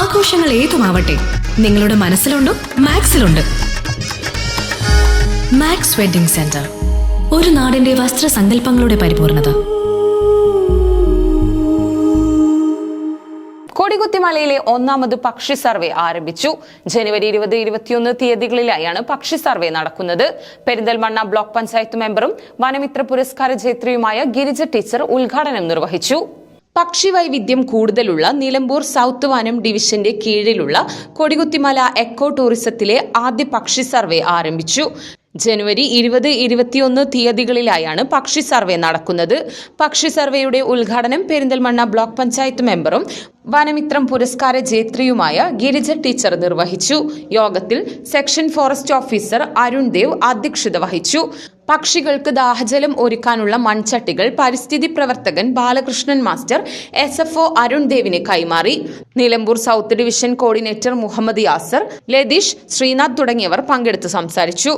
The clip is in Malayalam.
ആഘോഷങ്ങൾ ഏതുമാവട്ടെ, നിങ്ങളുടെ മനസ്സിലുണ്ടോ മാക്സിലുണ്ട്. മാക്സ് വെഡിംഗ് സെന്റർ, ഒരു നാടിന്റെ വസ്ത്രസങ്കല്പങ്ങളുടെ പരിപൂർണത. കൊടികുത്തിമലയിലെ ഒന്നാമത് പക്ഷി സർവേ ആരംഭിച്ചു. ജനുവരി 20-21 തീയതികളിലായാണ് പക്ഷി സർവേ നടക്കുന്നത്. പെരിന്തൽമണ്ണ ബ്ലോക്ക് പഞ്ചായത്ത് മെമ്പറും വനമിത്ര പുരസ്കാര ജേത്രിയുമായ ഗിരിജ ടീച്ചർ ഉദ്ഘാടനം നിർവഹിച്ചു. പക്ഷി വൈവിധ്യം കൂടുതലുള്ള നിലമ്പൂർ സൗത്ത് വനം ഡിവിഷന്റെ കീഴിലുള്ള കൊടികുത്തിമല എക്കോ ടൂറിസത്തിലെ ആദ്യ പക്ഷി സർവേ ആരംഭിച്ചു. ജനുവരി 20-21 തീയതികളിലായാണ് പക്ഷി സർവേ നടക്കുന്നത്. പക്ഷി സർവേയുടെ ഉദ്ഘാടനം പെരിന്തൽമണ്ണ ബ്ലോക്ക് പഞ്ചായത്ത് മെമ്പറും വനമിത്രം പുരസ്കാര ജേത്രിയുമായ ഗിരിജ ടീച്ചർ നിർവഹിച്ചു. യോഗത്തിൽ section forest officer Arun Dev അധ്യക്ഷത വഹിച്ചു. പക്ഷികൾക്ക് ദാഹജലം ഒരുക്കാനുള്ള മൺചട്ടികൾ പരിസ്ഥിതി പ്രവർത്തകൻ ബാലകൃഷ്ണൻ മാസ്റ്റർ SFO അരുൺ ദേവിന് കൈമാറി. Nilambur south division coordinator Muhammad Yasar, Latheesh, Sreenath തുടങ്ങിയവർ പങ്കെടുത്ത് സംസാരിച്ചു.